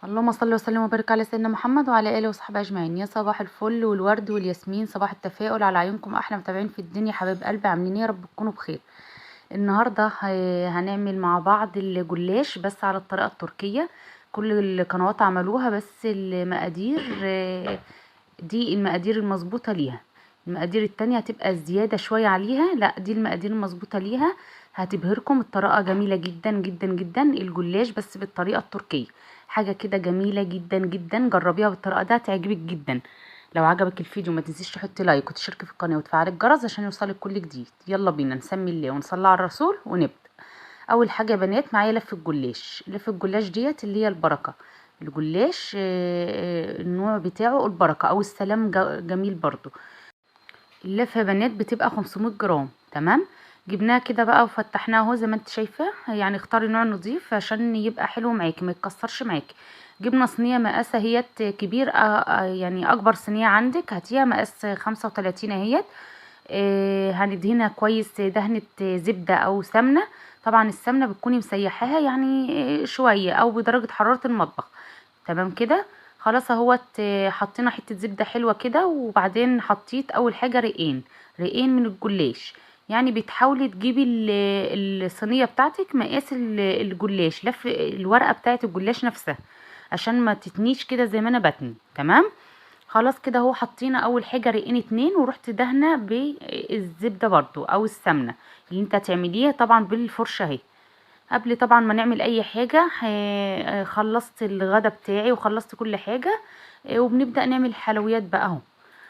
اللهم صل وسلم وبارك على سيدنا محمد وعلى اله وصحبه اجمعين. يا صباح الفل والورد والياسمين، صباح التفاؤل على عيونكم احلى متابعين في الدنيا. حبايب قلبي عاملين ايه؟ يا رب تكونوا بخير. النهارده هنعمل مع بعض الجلاش بس على الطريقه التركيه. كل القنوات عملوها بس المقادير دي المقادير المظبوطه ليها. المقادير التانية هتبقى زياده شويه عليها، لا دي المقادير المظبوطه ليها. هتبهركم الطريقه جميله جدا جدا جدا. الجلاش بس بالطريقه التركيه حاجه كده جميله جدا جدا. جربيها بالطريقه دي هتعجبك جدا. لو عجبك الفيديو ما تنسيش تحطي لايك وتشتركي في القناه وتفعلي الجرس عشان يوصلك كل جديد. يلا بينا نسمي الله ونصلي على الرسول ونبدا. اول حاجه يا بنات معايا لف الجلاش. لف الجلاش ديت اللي هي البركه. الجلاش النوع بتاعه البركه او السلام جميل برضو. اللفه يا بنات بتبقى 500 جرام. تمام. جبناها كده بقى وفتحناها اهو زي ما انت شايفه. يعني اختاري نوع نظيف عشان يبقى حلو معاكي ما يتكسرش معاكي. جبنا صينيه مقاسها اهيت كبير، يعني اكبر صينيه عندك هاتيها مقاس 35 اهيت. هندهنها كويس دهنه زبده او سمنه. طبعا السمنه بتكوني مسيحاها يعني شويه او بدرجه حراره المطبخ. تمام كده. خلاص اهوت حطينا حته زبده حلوه كده. وبعدين حطيت اول حاجه رقين من الجلاش. يعني بتحاولي تجيبي الصينيه بتاعتك مقاس الجلاش لف الورقه بتاعت الجلاش نفسها عشان ما تتنيش كده زي ما انا بتني. تمام. خلاص كده اهو حطينا اول حاجه رقين اتنين ورحت دهنه بالزبده برضو او السمنه اللي انت هتعمليها طبعا بالفرشه اهي. قبل طبعا ما نعمل اي حاجة خلصت الغدا بتاعي وخلصت كل حاجة. وبنبدأ نعمل الحلويات بقى اهو.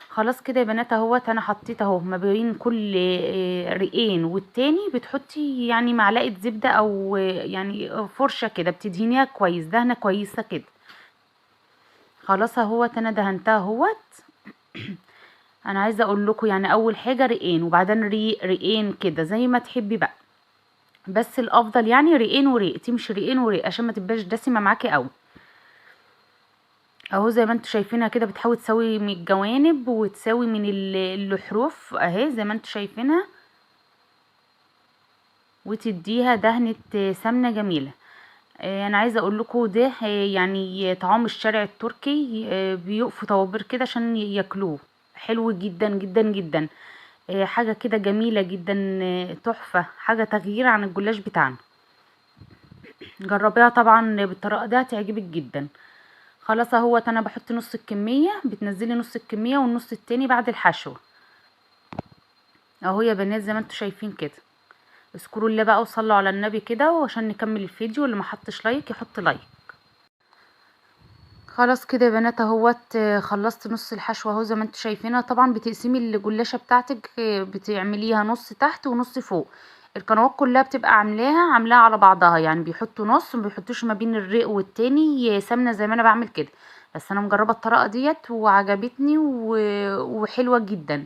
خلاص كده يا بنات اهوت انا حطيت اهو ما بين كل رقين والتاني بتحطي يعني معلقة زبدة او يعني فرشة كده بتدهنيها كويس دهنة كويسة كده. خلاص اهوت انا دهنتها اهوت. انا عايزة اقول لكم يعني اول حاجة رقين وبعدين رقين كده زي ما تحبي بقى. بس الافضل يعني رقين ورق تمشي رقين ورق عشان ما تبقاش دسمه معاكي قوي. اهو زي ما انتوا شايفينها كده بتحاول تسوي من الجوانب وتسوي من الحروف اهي زي ما انتوا شايفينها. وتديها دهنه سمنه جميله. انا عايزه اقول لكم ده يعني طعام الشارع التركي. بيقفوا طوابير كده عشان ياكلوه. حلو جدا جدا جدا. حاجه كده جميله جدا. تحفه حاجه تغيير عن الجلاش بتاعنا. جربيها طبعا بالطريقه دي هتعجبك جدا. خلاص اهوت انا بحط نص الكميه بتنزلي نص الكميه والنص التاني بعد الحشو. اهو يا بنات زي ما انتوا شايفين كده. اذكروا الله بقى وصلوا على النبي كده وعشان نكمل الفيديو. اللي ما حطش لايك يحط لايك. خلاص كده يا بنات اهوت خلصت نص الحشوه اهو زي ما انتوا شايفينها. طبعا بتقسمي الجلاشه بتاعتك بتعمليها نص تحت ونص فوق. القنوات كلها بتبقى عاملاها على بعضها يعني بيحطوا نص وما بيحطوش ما بين الرق والتاني سمنه زي ما انا بعمل كده. بس انا مجربه الطريقه ديت وعجبتني وحلوه جدا.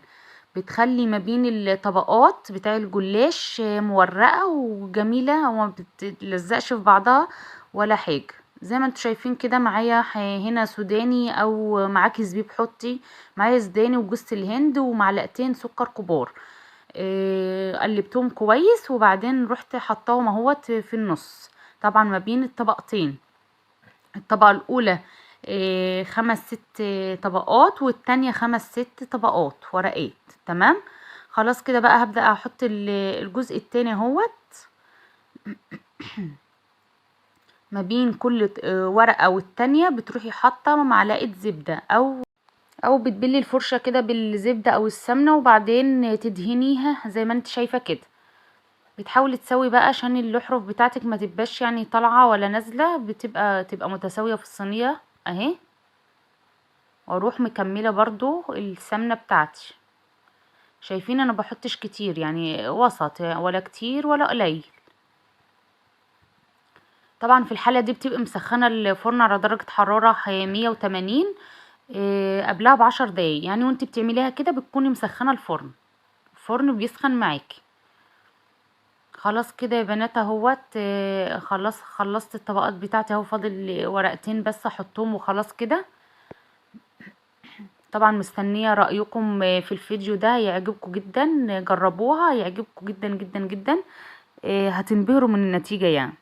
بتخلي ما بين الطبقات بتاع الجلاش مورقه وجميله وما بتلزقش في بعضها ولا حاجه. زي ما انتوا شايفين كده معايا هنا سوداني او معاكي زبيب حطي. معايا سوداني وجوز الهند ومعلقتين سكر كبار. قلبتهم كويس وبعدين رحت حطاهم اهوت في النص. طبعا ما بين الطبقتين. الطبقة الاولى 5 6 طبقات والتانية 5 6 طبقات ورقات. تمام. خلاص كده بقى هبدأ احط الجزء التاني اهوت. ما بين كل ورقة والتانية بتروحي حاطة معلقة زبدة او بتبلي الفرشة كده بالزبدة او السمنة وبعدين تدهنيها زي ما انت شايفة كده. بتحاولي تسوي بقى عشان الاحرف بتاعتك ما تبقاش يعني طالعة ولا نازلة تبقى متساوية في الصينية اهي. واروح مكملة برضو السمنة بتاعتي. شايفين انا بحطش كتير يعني وسط ولا كتير ولا قليل. طبعا في الحالة دي بتبقى مسخنة الفرن على درجة حرارة 180 قبلها ب10 دقايق يعني وانت بتعمليها كده بتكوني مسخنة الفرن بيسخن معاكي. خلاص كده يا بنات اهوت خلاص خلصت الطبقات بتاعتي اهو فاضل ورقتين بس احطهم وخلاص كده. طبعا مستنية رأيكم في الفيديو ده هيعجبكم جدا. جربوها هيعجبكم جدا جدا جدا. هتنبهروا من النتيجة يعني.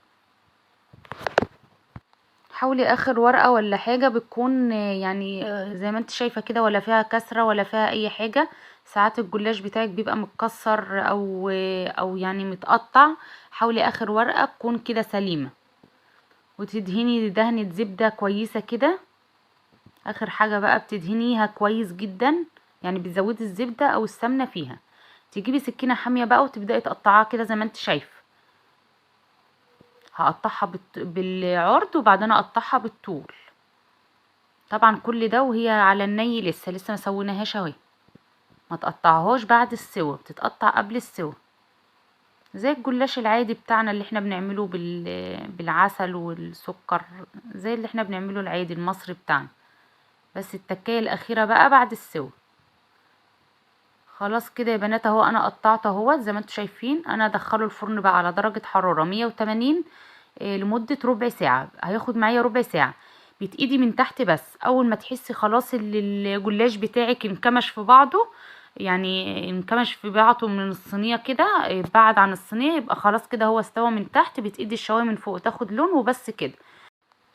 حاولي اخر ورقة ولا حاجة بتكون يعني زي ما انت شايفة كده، ولا فيها كسرة ولا فيها اي حاجة. ساعات الجلاش بتاعك بيبقى متكسر او يعني متقطع. حاولي اخر ورقة تكون كده سليمة، وتدهني دهنة زبدة كويسة كده. اخر حاجة بقى بتدهنيها كويس جدا، يعني بتزودي الزبدة او السمنة فيها. تجيبي سكينة حامية بقى وتبدأي تقطعها كده زي ما انت شايفة. هقطعها بالعرض وبعدين اقطعها بالطول. طبعا كل ده وهي على الني، لسه ما سويناهاش اهي. ما تقطعهاش بعد السوا، بتتقطع قبل السوا، زي الجلاش العادي بتاعنا اللي احنا بنعمله بالعسل والسكر، زي اللي احنا بنعمله العادي المصري بتاعنا. بس التكايه الاخيره بقى بعد السوا. خلاص كده يا بنات اهو، انا قطعت اهو زي ما انتم شايفين. انا ادخله الفرن بقى على درجه حراره 180 لمده ربع ساعه. هياخد معايا ربع ساعه. بتقيدي من تحت بس. اول ما تحسي خلاص الجلاش بتاعك انكمش في بعضه، يعني انكمش في بعضه من الصينيه كده، بعد عن الصينيه، يبقى خلاص كده هو استوى من تحت. بتقيدي الشوايه من فوق تاخد لون وبس كده.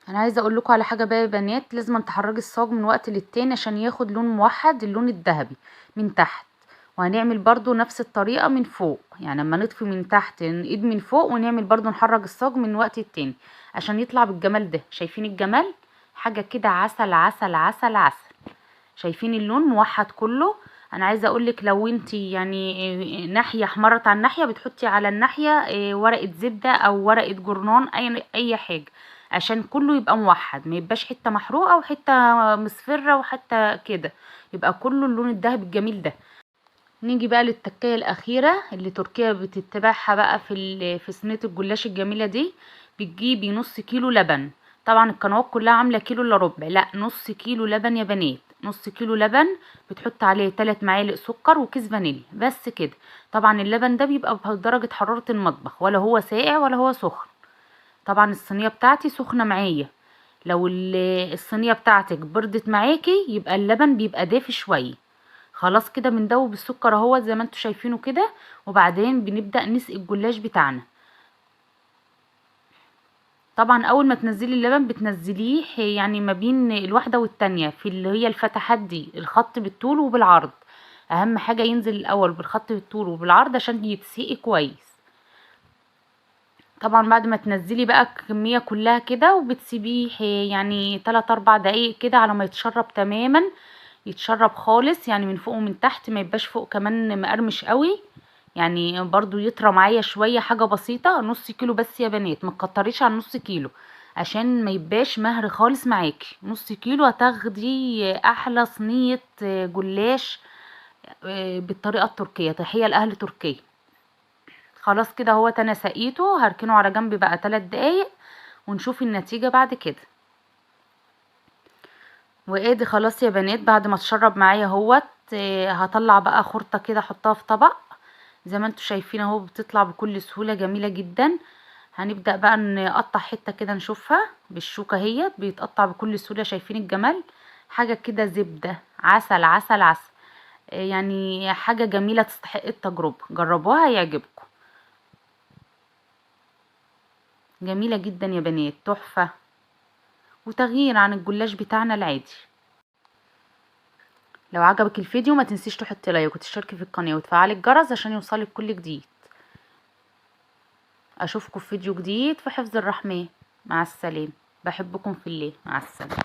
انا عايزه اقول لكم على حاجه بقى يا بنات، لازم تحرجي الصاج من وقت للتاني عشان ياخد لون موحد، اللون الذهبي من تحت. وهنعمل برضو نفس الطريقه من فوق، يعني لما نطفي من تحت نقيد من فوق، ونعمل برضو نحرج الصاج من وقت للتاني عشان يطلع بالجمال ده. شايفين الجمال؟ حاجه كده عسل عسل عسل عسل. شايفين اللون موحد كله؟ انا عايزه اقولك لو انتي يعني ناحيه احمرت عن ناحيه، بتحطي على الناحيه ورقه زبده او ورقه جورنان، اي حاجه، عشان كله يبقى موحد، ما يبقاش حته محروقه وحته مصفره وحته كده، يبقى كله اللون الذهبي الجميل ده. نيجي بقى للتكايه الاخيره اللي تركيا بتتبعها بقى في صينيه الجلاش الجميله دي. بتجيبي نص كيلو لبن. طبعا القنوات كلها عامله كيلو الا ربع، لا نص كيلو لبن يا بنات، نص كيلو لبن. بتحط عليه 3 معالق سكر وكيس فانيليا بس كده. طبعا اللبن ده بيبقى بدرجه حراره المطبخ، ولا هو ساقع ولا هو سخن. طبعا الصينيه بتاعتي سخنه معايا. لو الصينيه بتاعتك بردت معاكي، يبقى اللبن بيبقى دافي شويه. خلاص كده بندوب السكر اهو زي ما انتم شايفينه كده. وبعدين بنبدأ نسقي الجلاش بتاعنا. طبعا اول ما تنزلي اللبن بتنزليه يعني ما بين الواحدة والتانية في اللي هي الفتحات دي، الخط بالطول وبالعرض. اهم حاجة ينزل الاول بالخط بالطول وبالعرض عشان يتسقي كويس. طبعا بعد ما تنزلي بقى الكمية كلها كده وبتسيبيه يعني 3-4 دقايق كده على ما يتشرب تماما. يتشرب خالص يعني من فوق ومن تحت، ما يبقاش فوق كمان مقرمش قوي، يعني برضو يطرى معايا شوية، حاجة بسيطة. نص كيلو بس يا بنات، ما تكتريش عن نص كيلو عشان ما يبقاش مهري خالص معاكي. نص كيلو هتاخدي احلى صينية جلاش بالطريقة التركية. تحية لأهل تركيا. خلاص كده هو انا سقيته، هركنه على جنب بقى 3 دقايق ونشوف النتيجة بعد كده. وادي خلاص يا بنات بعد ما تشرب معايا اهوت. هطلع بقى خرطة كده احطها في طبق زي ما انتوا شايفين اهو، بتطلع بكل سهولة جميلة جدا. هنبدأ بقى نقطع حتة كده نشوفها بالشوكة، هي بيتقطع بكل سهولة. شايفين الجمال؟ حاجة كده زبدة عسل عسل عسل، يعني حاجة جميلة تستحق التجربة. جربوها هيعجبكم. جميلة جدا يا بنات، تحفة وتغيير عن الجلاش بتاعنا العادي. لو عجبك الفيديو ما تنسيش تحطي لايك وتشتركي في القناة وتفعلي الجرس عشان يوصلك كل جديد. اشوفكم في فيديو جديد في حفظ الرحمن. مع السلامة. بحبكم في الله. مع السلامة.